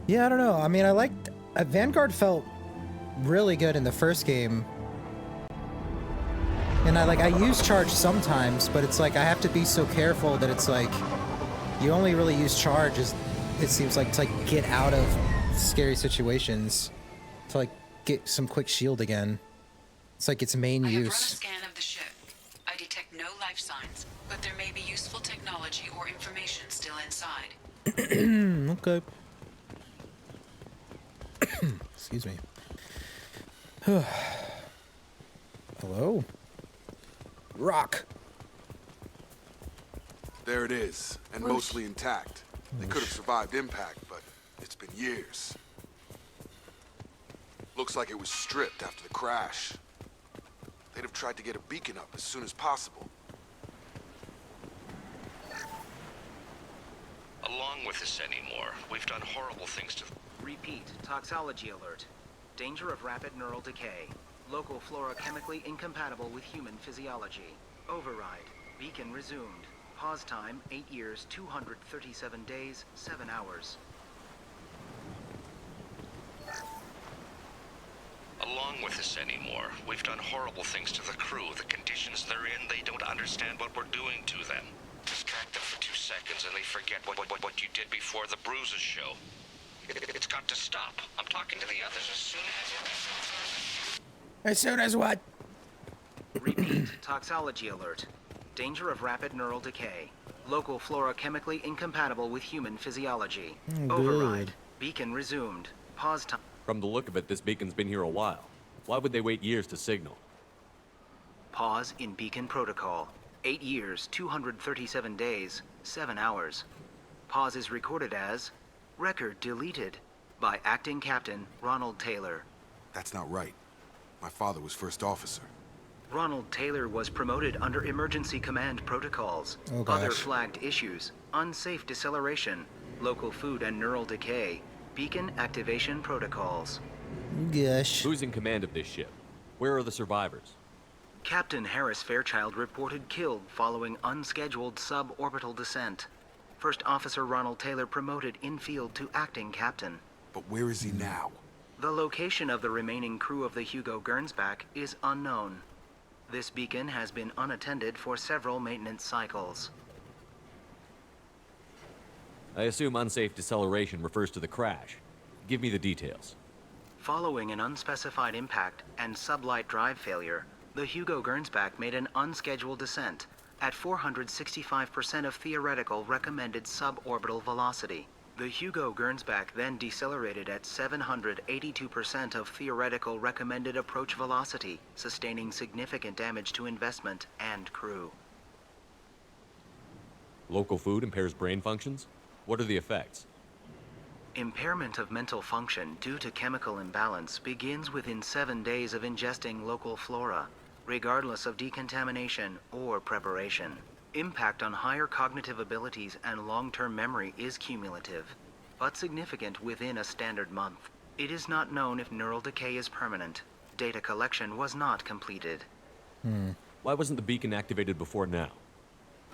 Yeah, I don't know. I mean, I liked... Vanguard felt really good in the first game. And I use charge sometimes, but it's like I have to be so careful that it's like... You only really use charge, it seems like, to like get out of scary situations. To like get some quick shield again. It's like its main I have run a use. scan of the ship. I detect no life signs, but there may be useful technology or information still inside. Okay. Excuse me. Hello? Rock. There it is, and mostly intact. They could have survived impact, but it's been years. Looks like it was stripped after the crash. They'd have tried to get a beacon up as soon as possible. Along with this anymore, we've done horrible things to... Repeat, toxology alert. Danger of rapid neural decay. Local flora chemically incompatible with human physiology. Override. Beacon resumed. Pause time, 8 years, 237 days, 7 hours. Along with this anymore, we've done horrible things to the crew. The conditions they're in, they don't understand what we're doing to them. Distract them for 2 seconds and they forget what you did before the bruises show. It's got to stop. I'm talking to the others as soon as... As soon as what? Repeat, toxology alert. Danger of rapid neural decay. Local flora chemically incompatible with human physiology. Override. Beacon resumed. Pause time. From the look of it, this beacon's been here a while. Why would they wait years to signal? Pause in beacon protocol. 8 years, 237 days, 7 hours. Pause is recorded as record deleted by acting captain Ronald Taylor. That's not right. My father was first officer. Ronald Taylor was promoted under emergency command protocols. Oh, gosh. Other flagged issues: unsafe deceleration, local food and neural decay, beacon activation protocols. Gosh. Who's in command of this ship? Where are the survivors? Captain Harris Fairchild reported killed following unscheduled suborbital descent. First Officer Ronald Taylor promoted in-field to acting captain. But where is he now? The location of the remaining crew of the Hugo Gernsback is unknown. This beacon has been unattended for several maintenance cycles. I assume unsafe deceleration refers to the crash. Give me the details. Following an unspecified impact and sublight drive failure, the Hugo Gernsback made an unscheduled descent at 465% of theoretical recommended suborbital velocity. The Hugo Gernsback then decelerated at 782% of theoretical recommended approach velocity, sustaining significant damage to investment and crew. Local food impairs brain functions? What are the effects? Impairment of mental function due to chemical imbalance begins within 7 days of ingesting local flora, regardless of decontamination or preparation. Impact on higher cognitive abilities and long-term memory is cumulative, but significant within a standard month. It is not known if neural decay is permanent. Data collection was not completed. Why wasn't the beacon activated before now?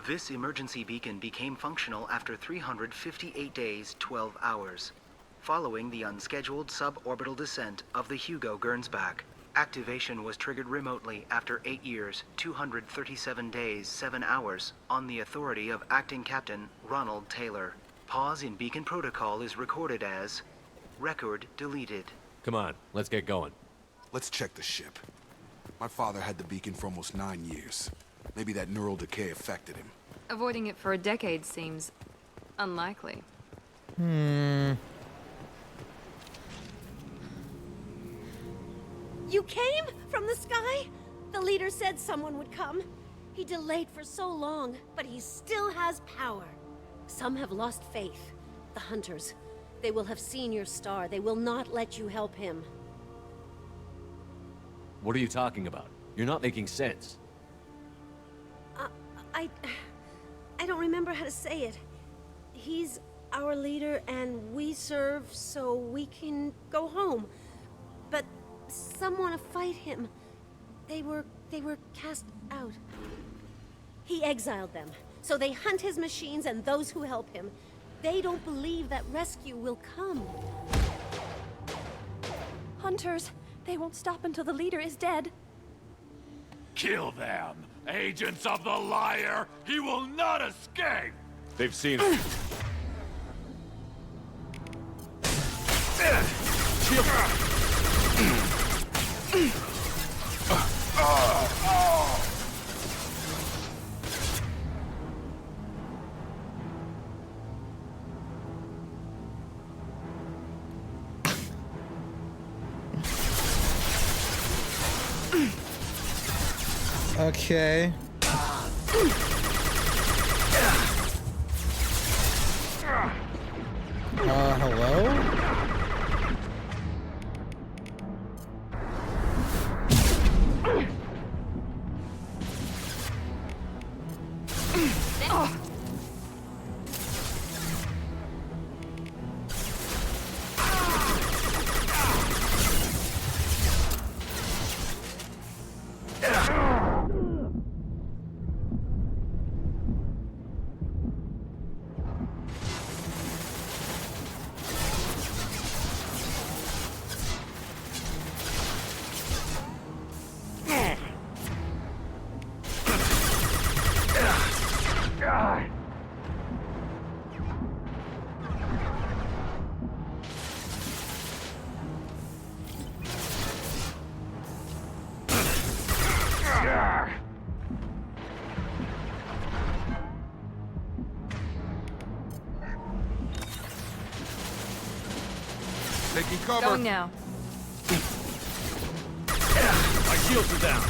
This emergency beacon became functional after 358 days, 12 hours, following the unscheduled suborbital descent of the Hugo Gernsback. Activation was triggered remotely after 8 years, 237 days, 7 hours, on the authority of Acting Captain Ronald Taylor. Pause in beacon protocol is recorded as record deleted. Come on, let's get going. Let's check the ship. My father had the beacon for almost 9 years. Maybe that neural decay affected him. Avoiding it for a decade seems unlikely. You came from the sky? The leader said someone would come. He delayed for so long, but he still has power. Some have lost faith. The hunters. They will have seen your star. They will not let you help him. What are you talking about? You're not making sense. I don't remember how to say it. He's our leader and we serve so we can go home. But some want to fight him. They were cast out. He exiled them, so they hunt his machines and those who help him. They don't believe that rescue will come. Hunters! They won't stop until the leader is dead. Kill them! Agents of the liar! He will not escape! They've seen it. Okay. Hello? Taking cover. Going now. My shields are down.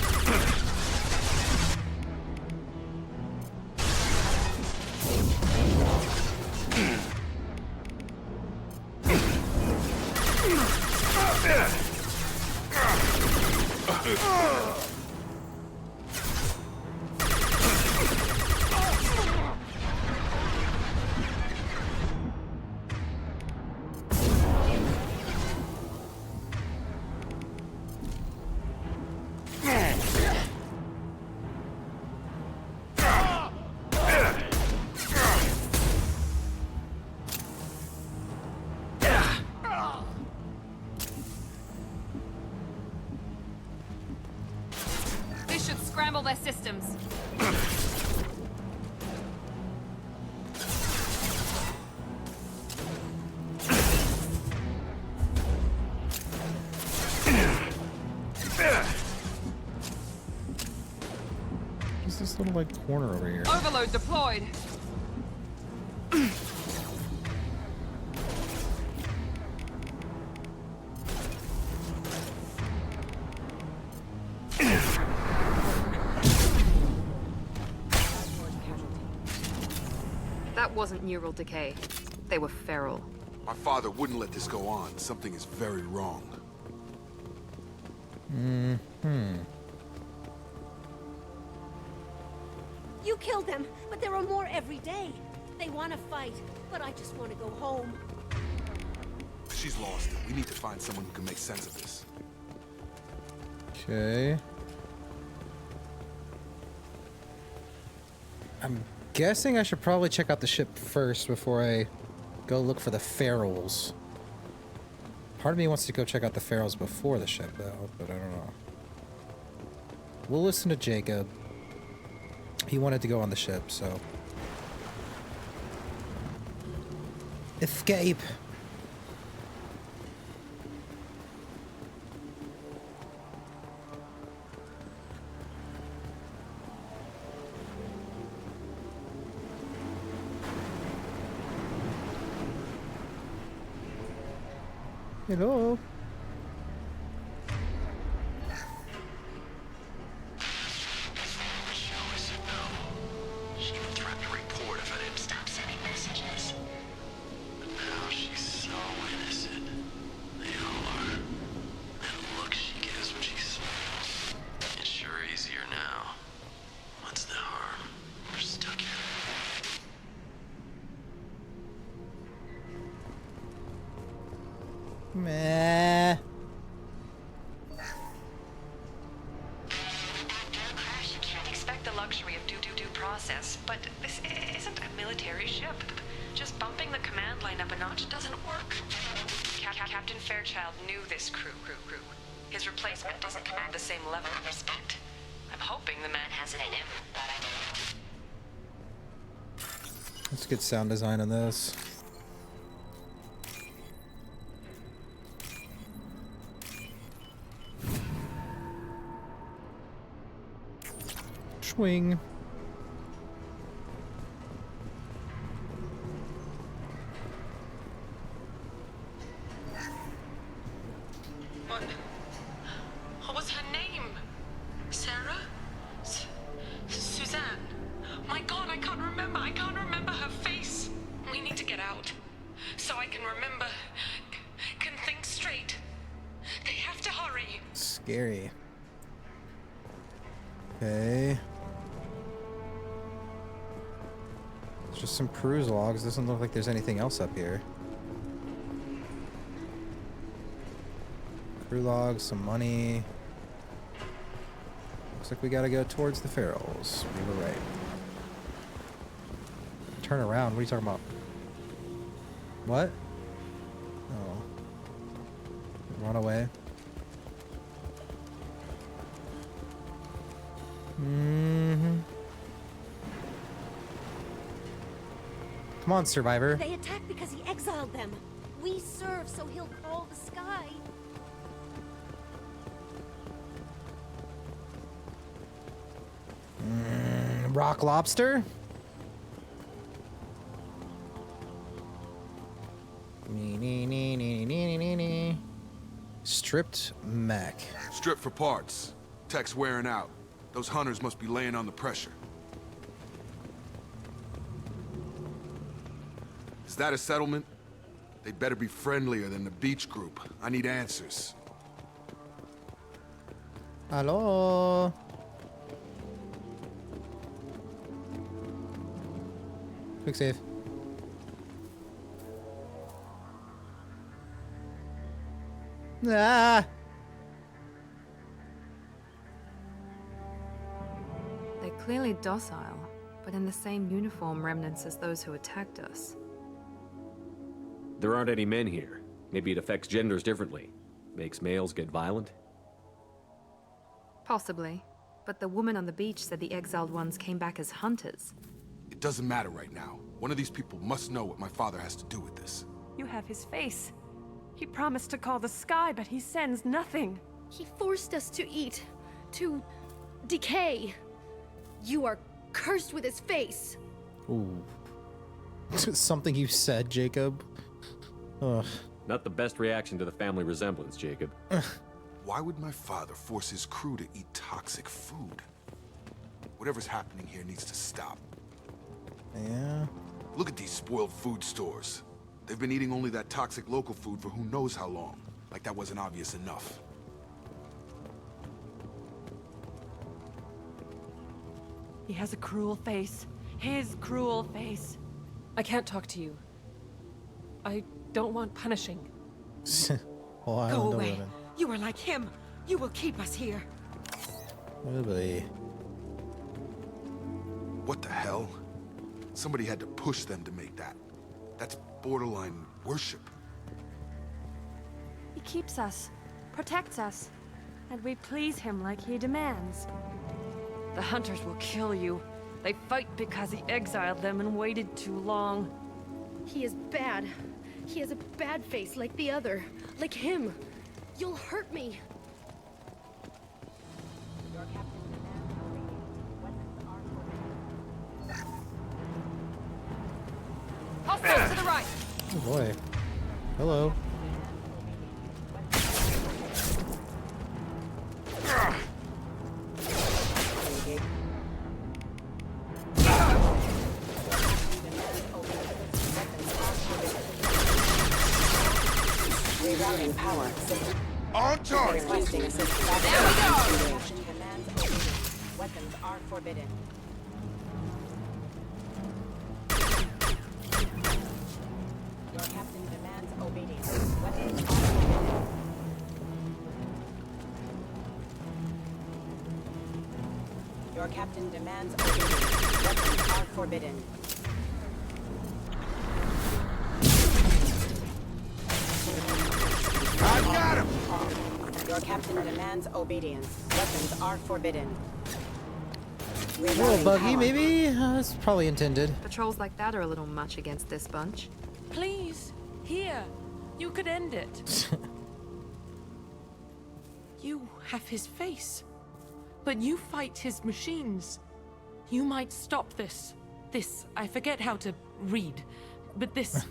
This should scramble their systems. What's this little like corner over here? Overload deployed. That wasn't neural decay. They were feral. My father wouldn't let this go on. Something is very wrong. You killed them, but there are more every day. They want to fight, but I just want to go home. She's lost it. We need to find someone who can make sense of this. Okay. I'm guessing I should probably check out the ship first before I go look for the ferals. Part of me wants to go check out the ferals before the ship, though, but I don't know. We'll listen to Jacob. He wanted to go on the ship, so... Escape! Hello? She threatened to report if I didn't stop sending messages. But now she's so innocent. They all are. And look she gives when she smiles. It's sure easier now. What's the harm? We're stuck here. Meh. Crash, you can't expect the luxury of due process, but this isn't a military ship. Just bump bumping the command line up a notch doesn't work. Captain Fairchild knew this crew. His replacement doesn't command the same level of respect. I'm hoping the man has it in him. Let's get sound design on this. Swing. What was her name? Sarah? Suzanne? My God, I can't remember. I can't remember her face. We need to get out. So I can remember. Can think straight. They have to hurry. Scary. Okay. It's just some cruise logs. Doesn't look like there's anything else up here. Crew logs, some money. Looks like we gotta go towards the Ferals. We were right. Turn around. What are you talking about? What? Oh. Run away. Come on, survivor. They attacked because he exiled them. We serve, so he'll call the sky. Rock lobster? Stripped mech. Strip for parts. Tech's wearing out. Those hunters must be laying on the pressure. Is that a settlement? They'd better be friendlier than the beach group. I need answers. Hello. Quick save. Ah! They're clearly docile, but in the same uniform remnants as those who attacked us. There aren't any men here. Maybe it affects genders differently. Makes males get violent? Possibly. But the woman on the beach said the exiled ones came back as hunters. It doesn't matter right now. One of these people must know what my father has to do with this. You have his face. He promised to call the sky, but he sends nothing. He forced us to eat, to decay. You are cursed with his face. Ooh. Something you said, Jacob. Ugh. Not the best reaction to the family resemblance, Jacob. Why would my father force his crew to eat toxic food? Whatever's happening here needs to stop. Yeah. Look at these spoiled food stores. They've been eating only that toxic local food for who knows how long. Like that wasn't obvious enough. He has a cruel face. His cruel face. I can't talk to you. I don't want punishing. Oh, I Go don't know away. women. You are like him. You will keep us here. Oh boy. What the hell? Somebody had to push them to make that. That's borderline worship. He keeps us, protects us, and we please him like he demands. The hunters will kill you. They fight because he exiled them and waited too long. He is bad. He has a bad face like the other. Like him. You'll hurt me. Hostiles to the right! Oh boy. Hello. Rerouting power. On target! Requesting assistance. There we go! Weapons are forbidden. Your captain demands obedience. Weapons are forbidden. Your captain demands obedience. Weapons are forbidden. captain demands obedience. Weapons are forbidden. A little buggy, maybe? That's probably intended. Patrols like that are a little much against this bunch. Please, here. You could end it. You have his face, but you fight his machines. You might stop this. This, I forget how to read, but this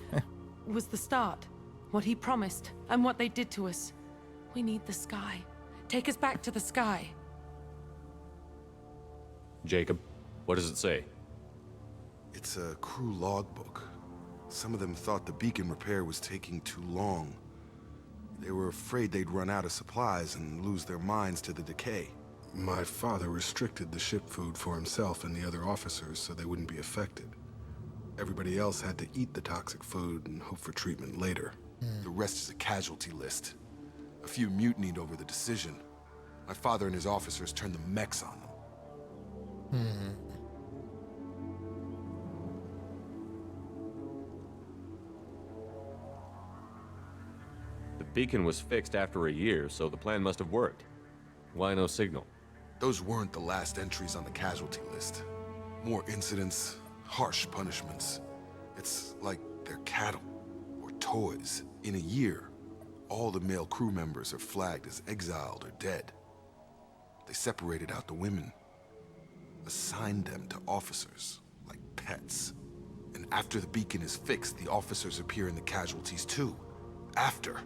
was the start. What he promised, and what they did to us. We need the sky. Take us back to the sky. Jacob, what does it say? It's a crew logbook. Some of them thought the beacon repair was taking too long. They were afraid they'd run out of supplies and lose their minds to the decay. My father restricted the ship food for himself and the other officers so they wouldn't be affected. Everybody else had to eat the toxic food and hope for treatment later. The rest is a casualty list. A few mutinied over the decision. My father and his officers turned the mechs on them. The beacon was fixed after a year, so the plan must have worked. Why no signal? Those weren't the last entries on the casualty list. More incidents, harsh punishments. It's like they're cattle or toys. In a year, all the male crew members are flagged as exiled or dead. They separated out the women, assigned them to officers, like pets. And after the beacon is fixed, the officers appear in the casualties too. After.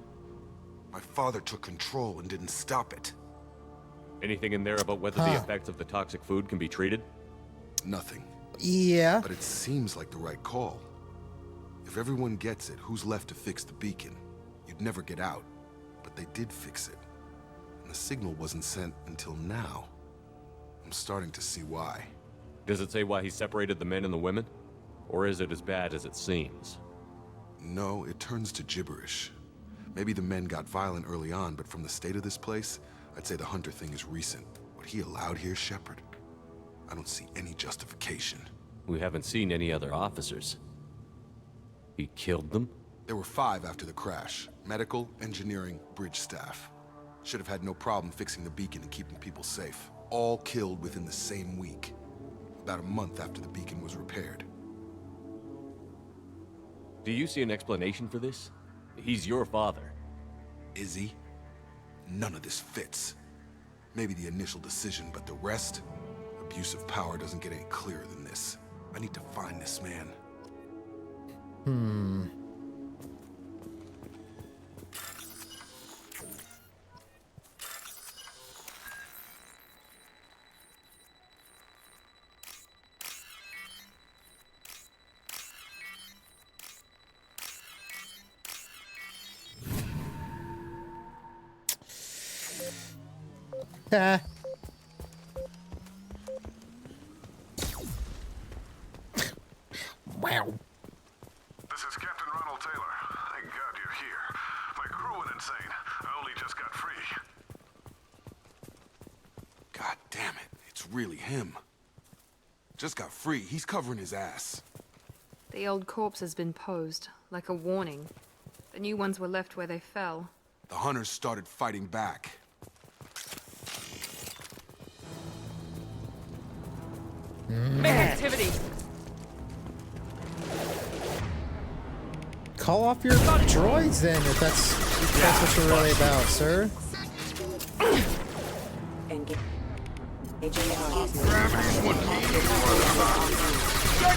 My father took control and didn't stop it. Anything in there about whether the effects of the toxic food can be treated? Nothing. Yeah. But it seems like the right call. If everyone gets it, who's left to fix the beacon? You'd never get out. But they did fix it. And the signal wasn't sent until now. I'm starting to see why. Does it say why he separated the men and the women? Or is it as bad as it seems? No, it turns to gibberish. Maybe the men got violent early on, but from the state of this place, I'd say the Hunter thing is recent. What he allowed here, Shepard, I don't see any justification. We haven't seen any other officers. He killed them? There were 5 after the crash. Medical, engineering, bridge staff. Should have had no problem fixing the beacon and keeping people safe. All killed within the same week. About a month after the beacon was repaired. Do you see an explanation for this? He's your father. Is he? None of this fits. Maybe the initial decision, but the rest? Abuse of power doesn't get any clearer than this. I need to find this man. Wow. This is Captain Ronald Taylor. Thank God you're here. My crew went insane. I only just got free. God damn it. It's really him. Just got free. He's covering his ass. The old corpse has been posed, like a warning. The new ones were left where they fell. The Hunters started fighting back. Activity. Call off your droids then, if that's what you're really about, sir. You're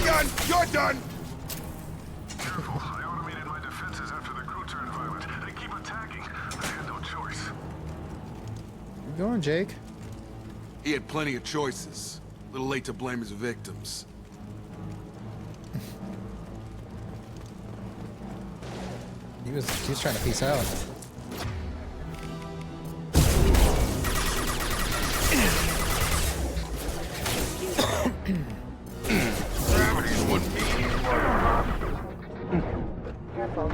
done! You're done! Careful. I automated my defenses after the crew turned violent. They keep attacking. I had no choice. Keep going, Jake. He had plenty of choices. A little late to blame his victims. He was trying to peace out. Gravity's one Careful.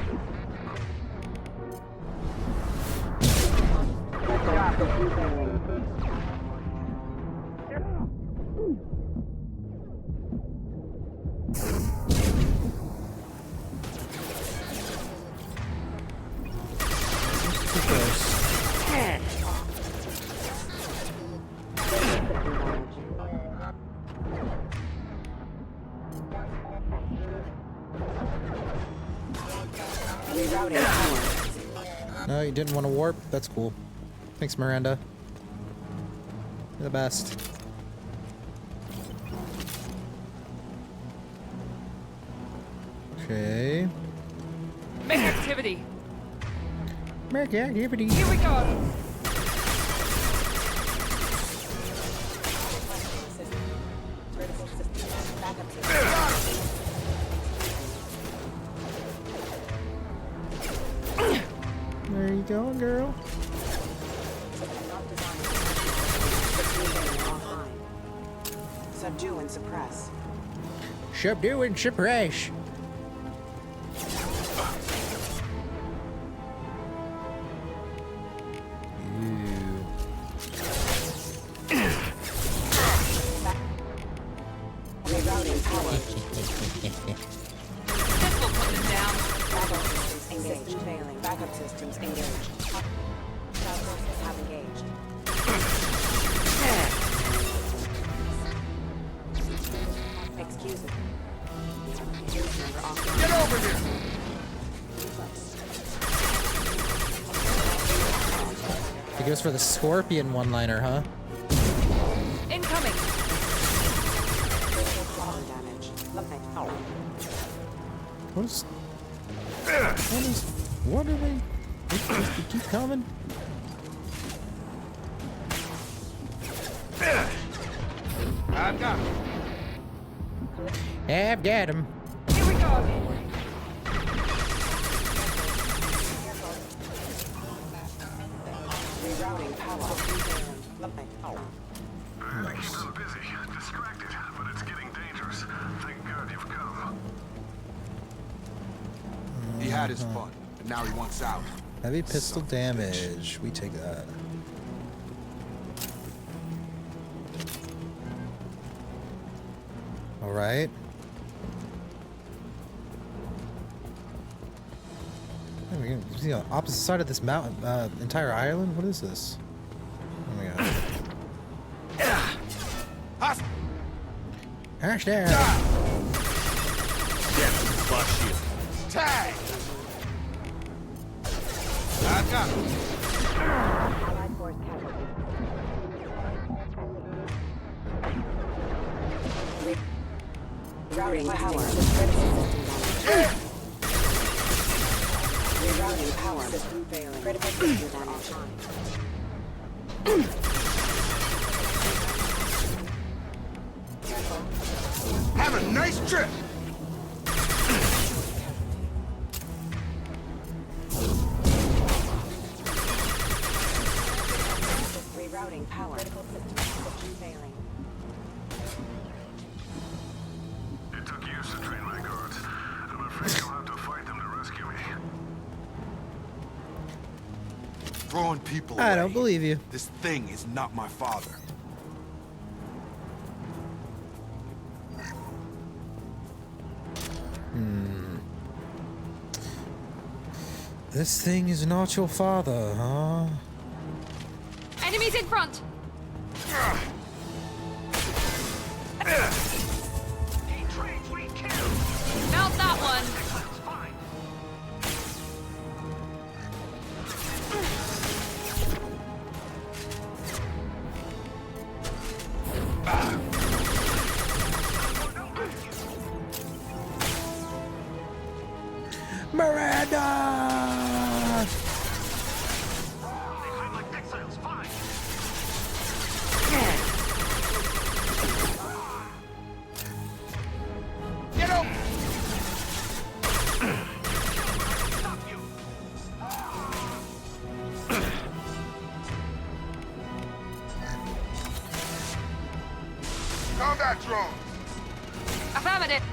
Rerouting power. No, you didn't want to warp? That's cool. Thanks, Miranda. You're the best. Okay. Make activity. Make activity. Here we go. There you go, girl. Subdue and suppress. Subdue and suppress. Rerouting power. This will put them down. Backup systems engaged. System failing. Backup systems engaged. Sources have engaged. Excuse me. Get over here! He goes for the scorpion one-liner, huh? Incoming. Damage. Nothing. Oh. What are they? They keep coming. I've got him. I've got him. Here we go. Rerouting power. Nothing. Oh. Keep them busy, distracted, but it's getting dangerous. Thank God you've come. He had his fun, and now he wants out. Heavy pistol damage. We take that. All right. Oh, we're gonna see on the opposite side of this mountain, entire island. What is this? Oh my god. Hash down. Yes, bust you. Tag! I've got him. Allied force casualty. Rerouting power. Rerouting power. System failing. Critical system damage. Have a nice trip! Rerouting power. Critical system failing. It took years to train my guards. I'm afraid you'll have to fight them to rescue me. Throwing people I away. don't believe you. This thing is not my father. This thing is not your father, huh? Enemies in front. Mount that one. Miranda! Get over! Combat drones! Affirmative.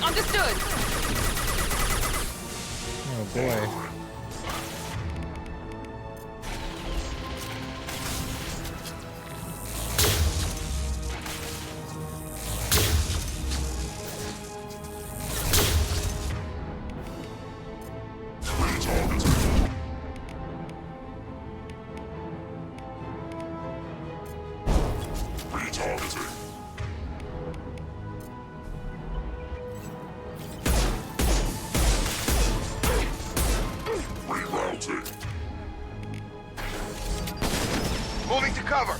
Understood. Oh boy. Cover!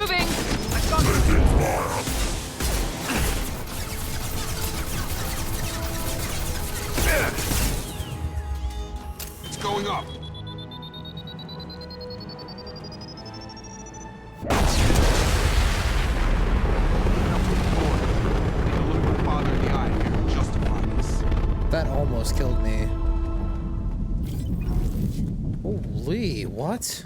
Moving! It's going up. That almost killed me. Holy, what?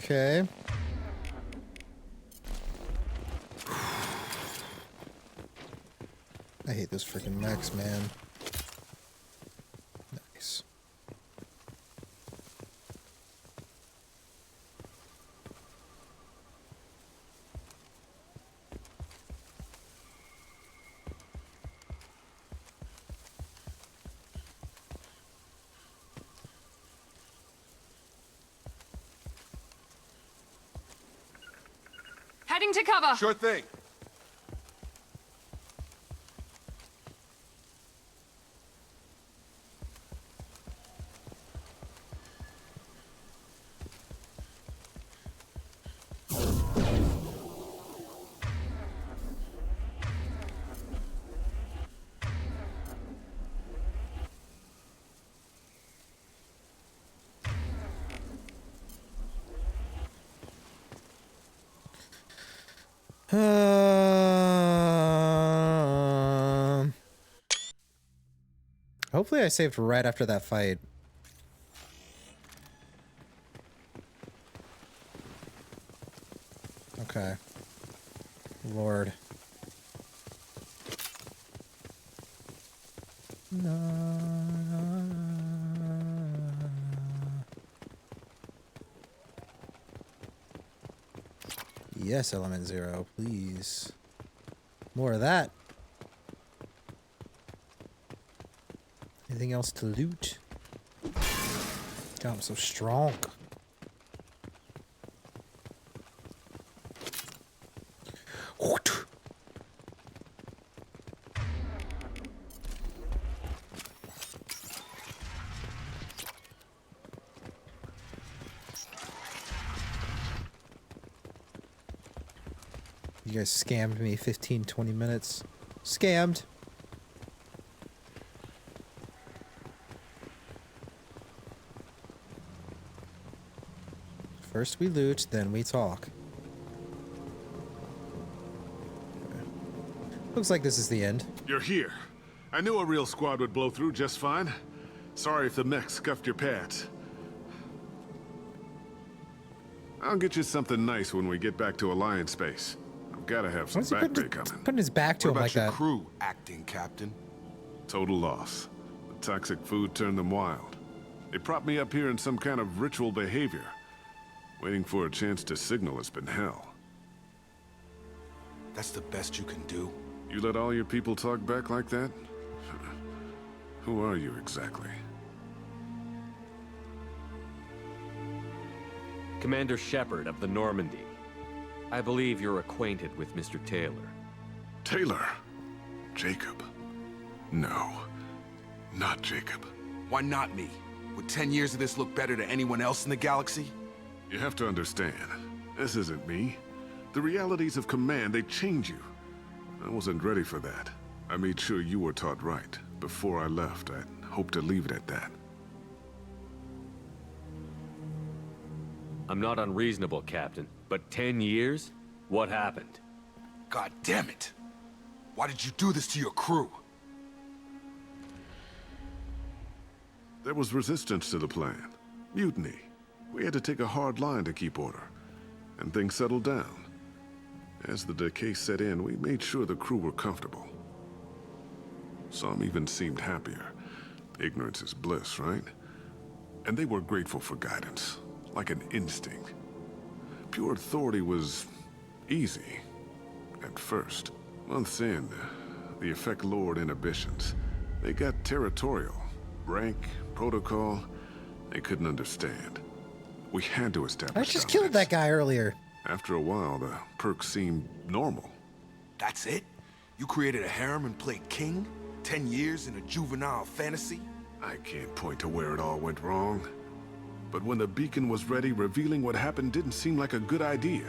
Okay. I hate those freaking mechs, man. Nice. Heading to cover! Sure thing. Hopefully I saved right after that fight. Okay. Lord. Yes, element 0, please. More of that. Anything else to loot? God, I'm so strong. You guys scammed me 15, 20 minutes. Scammed. First we loot, then we talk. Okay. Looks like this is the end. You're here. I knew a real squad would blow through just fine. Sorry if the mech scuffed your pads. I'll get you something nice when we get back to Alliance space. I've gotta have some back pay coming. Putting his back to him like that. What about your crew acting, Captain? Total loss. The toxic food turned them wild. They propped me up here in some kind of ritual behavior. Waiting for a chance to signal has been hell. That's the best you can do? You let all your people talk back like that? Who are you exactly? Commander Shepard of the Normandy. I believe you're acquainted with Mr. Taylor. Taylor? Jacob? No, not Jacob. Why not me? Would 10 years of this look better to anyone else in the galaxy? You have to understand, this isn't me. The realities of command, they change you. I wasn't ready for that. I made sure you were taught right. Before I left, I hoped to leave it at that. I'm not unreasonable, Captain, but 10 years? What happened? God damn it! Why did you do this to your crew? There was resistance to the plan. Mutiny. We had to take a hard line to keep order. And things settled down. As the decay set in, we made sure the crew were comfortable. Some even seemed happier. Ignorance is bliss, right? And they were grateful for guidance, like an instinct. Pure authority was easy, at first. Months in, the effect lowered inhibitions. They got territorial. Rank, protocol, they couldn't understand. We had to establish I just killed that guy earlier. After a while, the perks seemed normal. That's it? You created a harem and played king? 10 years in a juvenile fantasy? I can't point to where it all went wrong. But when the beacon was ready, revealing what happened didn't seem like a good idea.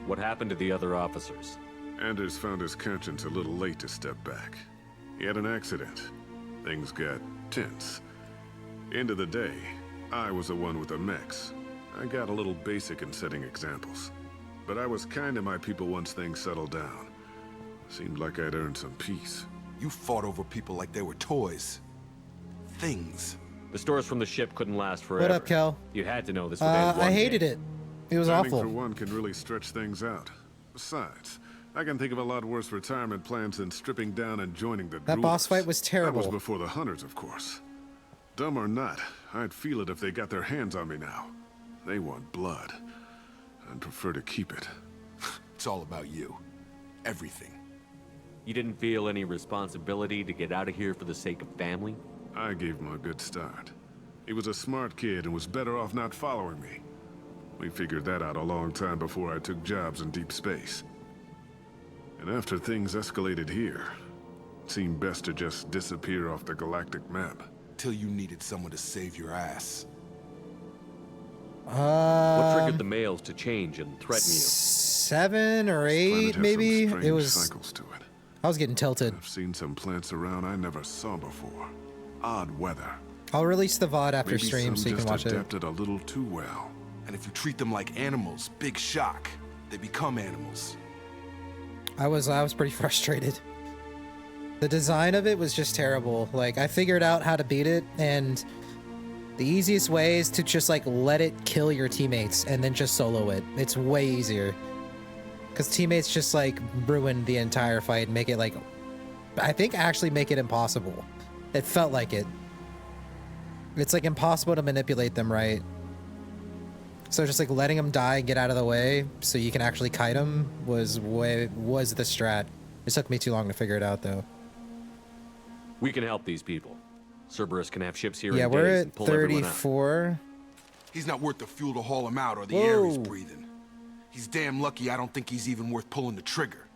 What happened to the other officers? Anders found his conscience a little late to step back. He had an accident. Things got tense. End of the day, I was the one with the mechs. I got a little basic in setting examples. But I was kind to my people once things settled down. Seemed like I'd earned some peace. You fought over people like they were toys. Things. The stores from the ship couldn't last forever. What up, Kel? You had to know this would end one I hated day. it. It was Timing awful. for one can really stretch things out. Besides, I can think of a lot worse retirement plans than stripping down and joining the That boss Droolers. fight was terrible. That was before the Hunters, of course. Dumb or not, I'd feel it if they got their hands on me now. They want blood. I'd prefer to keep it. It's all about you. Everything. You didn't feel any responsibility to get out of here for the sake of family? I gave him a good start. He was a smart kid and was better off not following me. We figured that out a long time before I took jobs in deep space. And after things escalated here, it seemed best to just disappear off the galactic map. Till you needed someone to save your ass. What triggered the males to change and threaten you? 7 or 8, Planet has maybe. some strange It was. cycles to it. I was getting tilted. I've seen some plants around I never saw before. Odd weather. I'll release the VOD after Maybe stream some so you can just watch it. adapted a little too well. And if you treat them like animals, big shock. They become animals. I was pretty frustrated. The design of it was just terrible. Like, I figured out how to beat it, and the easiest way is to just like let it kill your teammates and then just solo it. It's way easier. Because teammates just like ruin the entire fight and make it like, I think actually make it impossible. It felt like it. It's like impossible to manipulate them right. So just like letting them die and get out of the way so you can actually kite them was the strat. It took me too long to figure it out though. We can help these people. Cerberus can have ships here Yeah, in we're days at and pull everyone out. 34. He's not worth the fuel to haul him out or the air he's breathing. He's damn lucky I don't think he's even worth pulling the trigger.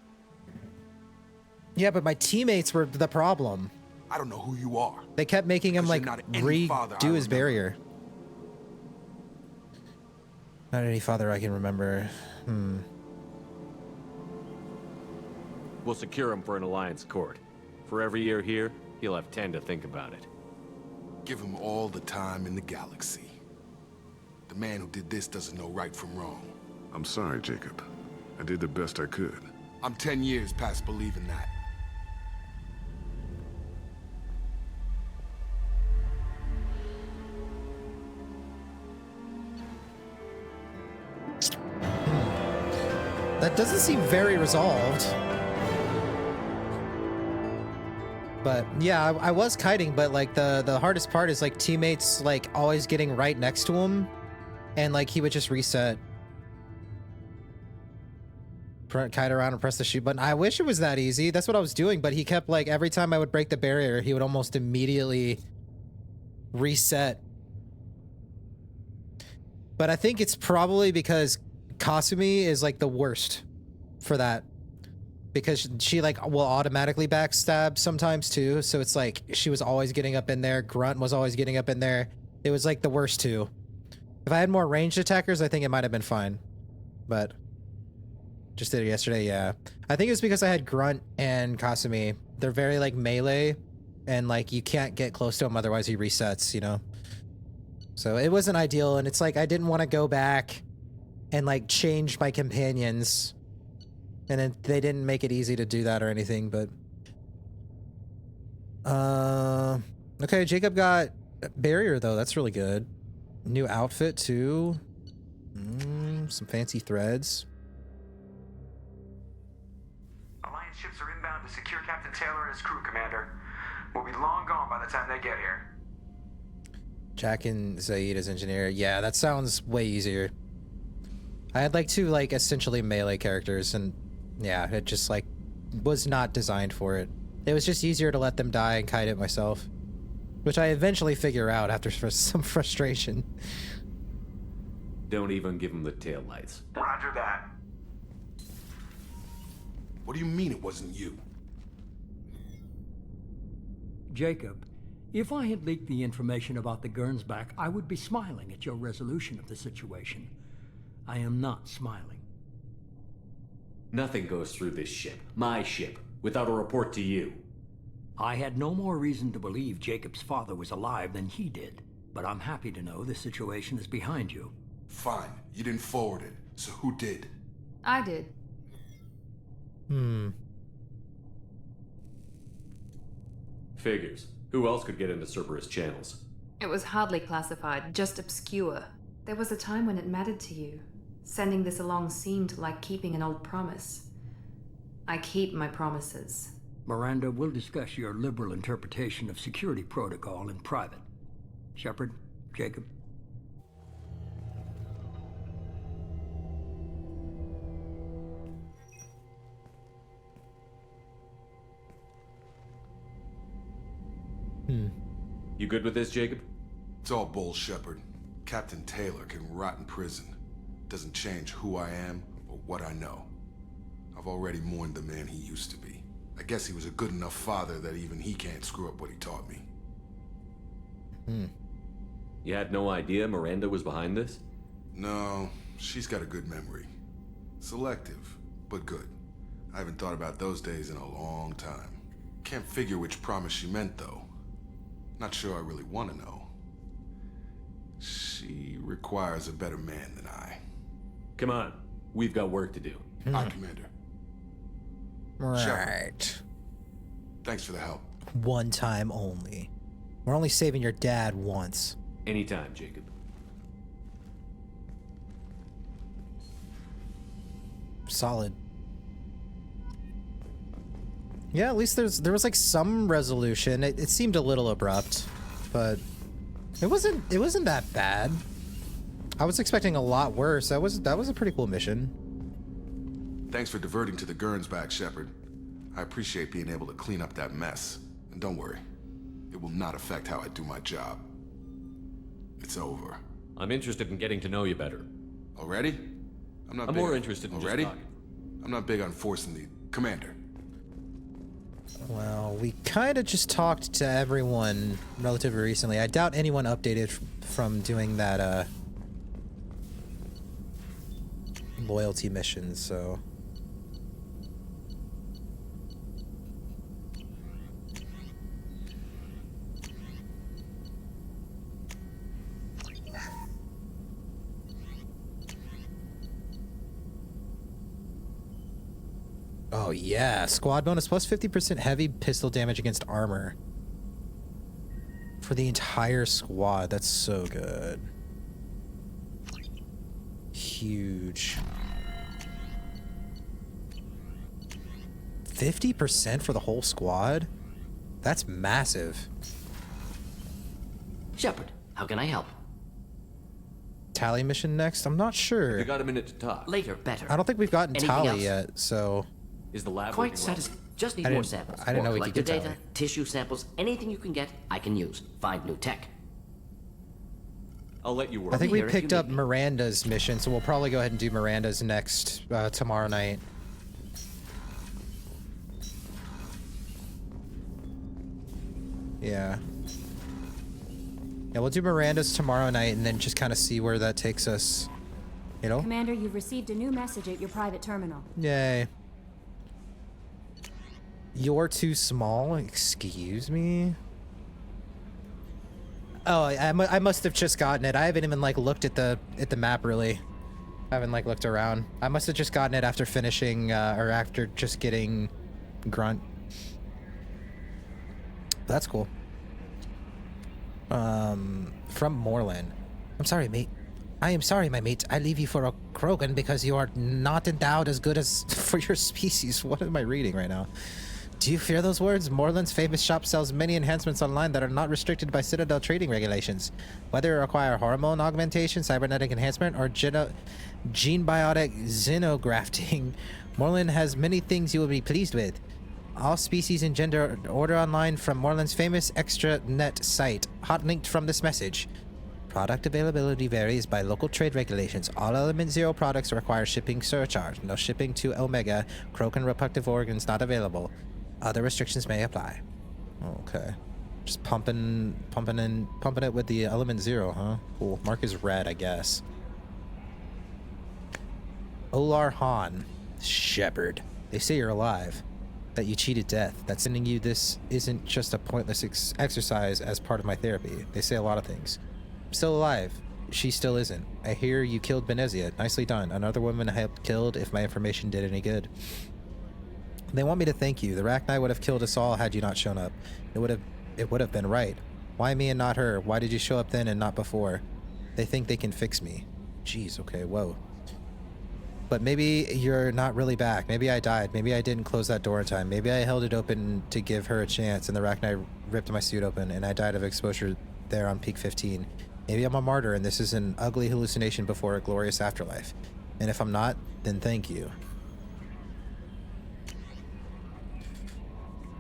Yeah, but my teammates were the problem. I don't know who you are. They kept making him like not any father I redo his remember. barrier. Not any father I can remember. We'll secure him for an alliance court. For every year here, he'll have 10 to think about it. Give him all the time in the galaxy. The man who did this doesn't know right from wrong. I'm sorry, Jacob. I did the best I could. I'm 10 years past believing that. That doesn't seem very resolved. But yeah, I was kiting, but like the hardest part is like teammates like always getting right next to him, and like he would just reset. Kite around and press the shoot button. I wish it was that easy. That's what I was doing, but he kept like every time I would break the barrier, he would almost immediately reset. But I think it's probably because Kasumi is like the worst for that. Because she like will automatically backstab sometimes too. So it's like she was always getting up in there. Grunt was always getting up in there. It was like the worst two. If I had more ranged attackers, I think it might have been fine. But just did it yesterday, yeah. I think it's because I had Grunt and Kasumi. They're very like melee, and like you can't get close to him otherwise he resets, you know? So it wasn't ideal, and it's like I didn't want to go back and like change my companions. And they didn't make it easy to do that or anything, but... Okay, Jacob got a barrier, though. That's really good. New outfit, too. Some fancy threads. Alliance ships are inbound to secure Captain Taylor and his crew, Commander. We'll be long gone by the time they get here. Jack and Zaid as engineer. Yeah, that sounds way easier. I had like two like essentially melee characters, and yeah, it just like was not designed for it. It was just easier to let them die and kite it myself, which I eventually figure out after some frustration. Don't even give him the taillights. Roger that. What do you mean it wasn't you? Jacob, if I had leaked the information about the Gernsback, I would be smiling at your resolution of the situation. I am not smiling. Nothing goes through this ship, my ship, without a report to you. I had no more reason to believe Jacob's father was alive than he did, but I'm happy to know the situation is behind you. Fine, you didn't forward it, so who did? I did. Figures. Who else could get into Cerberus channels? It was hardly classified, just obscure. There was a time when it mattered to you. Sending this along seemed like keeping an old promise. I keep my promises. Miranda, we'll discuss your liberal interpretation of security protocol in private. Shepard, Jacob. You good with this, Jacob? It's all bull, Shepard. Captain Taylor can rot in prison. Doesn't change who I am or what I know. I've already mourned the man he used to be. I guess he was a good enough father that even he can't screw up what he taught me. You had no idea Miranda was behind this? No, she's got a good memory. Selective, but good. I haven't thought about those days in a long time. Can't figure which promise she meant, though. Not sure I really want to know. She requires a better man than I. Come on, we've got work to do. Aye, Commander. Right. Shepard, thanks for the help. One time only. We're only saving your dad once. Anytime, Jacob. Solid. Yeah, at least there was like some resolution. It seemed a little abrupt, but it wasn't that bad. I was expecting a lot worse. That was a pretty cool mission. Thanks for diverting to the Gernsback, Shepard. I appreciate being able to clean up that mess. And don't worry, it will not affect how I do my job. It's over. I'm interested in getting to know you better. Already? I'm more interested in already? just talking. I'm not big on forcing the Commander. Well, we kind of just talked to everyone relatively recently. I doubt anyone updated from doing that loyalty mission, so... Oh yeah, squad bonus plus 50% heavy pistol damage against armor. For the entire squad, that's so good. Huge. 50% for the whole squad? That's massive. Shepard, how can I help? Tally mission next? I'm not sure. You got a minute to talk. Later, better. I don't think we've gotten Anything Tally else? yet, so... Is the lab Quite working well? Just need I more didn't- samples. I didn't More know we could collected get data, Tally. tissue samples, anything you can get, I can use. Find new tech. I'll let you work. I think we Here if you picked up need me. Miranda's mission, so we'll probably go ahead and do Miranda's next tomorrow night. Yeah. Yeah, we'll do Miranda's tomorrow night and then just kind of see where that takes us. You know? Commander, you've received a new message at your private terminal. Yay. You're too small? Excuse me? Oh, I must have just gotten it. I haven't even like looked at the map really. I haven't like looked around. I must have just gotten it after finishing or after just getting Grunt. That's cool. From Moreland. I'm sorry, mate. I am sorry, my mate. I leave you for a Krogan because you are not endowed as good as for your species. What am I reading right now? Do you fear those words? Moreland's famous shop sells many enhancements online that are not restricted by Citadel trading regulations. Whether it require hormone augmentation, cybernetic enhancement, or gene biotic xenografting, Moreland has many things you will be pleased with. All species and gender order online from Moreland's famous extranet site. Hot linked from this message. Product availability varies by local trade regulations. All Element Zero products require shipping surcharge. No shipping to Omega. Krogan reproductive organs not available. Other restrictions may apply. Okay. Just pumping it with the Element Zero, huh? Cool. Mark is red, I guess. Olar Han. Shepard. They say you're alive. That you cheated death. That sending you this isn't just a pointless exercise as part of my therapy. They say a lot of things. I'm still alive. She still isn't. I hear you killed Benezia. Nicely done. Another woman I helped killed if my information did any good. They want me to thank you. The Rachni would have killed us all had you not shown up. It would have been right. Why me and not her? Why did you show up then and not before? They think they can fix me. Jeez, okay, whoa. But maybe you're not really back. Maybe I died. Maybe I didn't close that door in time. Maybe I held it open to give her a chance and the Rachni ripped my suit open and I died of exposure there on peak 15. Maybe I'm a martyr and this is an ugly hallucination before a glorious afterlife. And if I'm not, then thank you.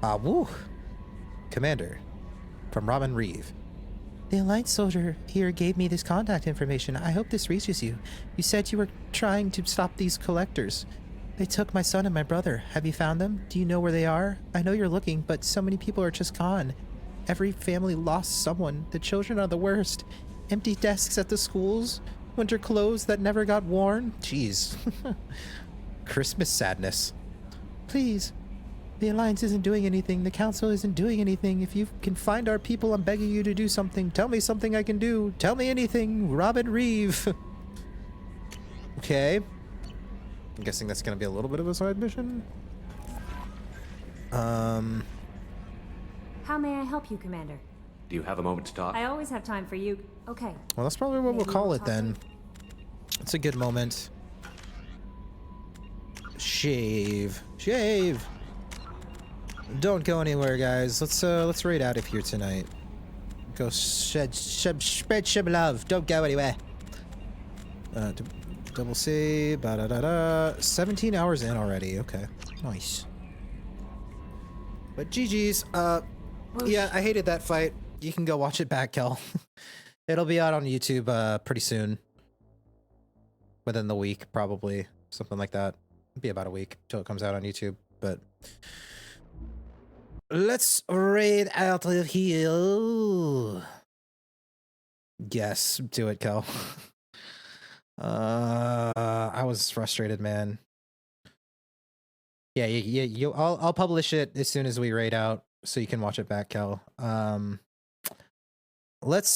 Ah, woo! Commander. From Robin Reeve. The Alliance soldier here gave me this contact information. I hope this reaches you. You said you were trying to stop these collectors. They took my son and my brother. Have you found them? Do you know where they are? I know you're looking, but so many people are just gone. Every family lost someone. The children are the worst. Empty desks at the schools. Winter clothes that never got worn. Jeez. Christmas sadness. Please. The Alliance isn't doing anything. The Council isn't doing anything. If you can find our people, I'm begging you to do something. Tell me something I can do. Tell me anything. Robin Reeve. Okay. I'm guessing that's going to be a little bit of a side mission. How may I help you, Commander? Do you have a moment to talk? I always have time for you. Okay. Well, that's probably what Maybe we'll call we'll it talk then. It's a good moment. Shave. Shave. Don't go anywhere, guys. Let's raid out of here tonight. Go spread some love. Don't go anywhere. Double C. 17 hours in already. Okay, nice. But GG's. Yeah, I hated that fight. You can go watch it back, Kel. It'll be out on YouTube pretty soon. Within the week, probably. Something like that. It'll be about a week till it comes out on YouTube. But let's raid out of here. Yes, do it, Kel. I was frustrated, man. Yeah, I'll publish it as soon as we raid out, so you can watch it back, Kel. Let's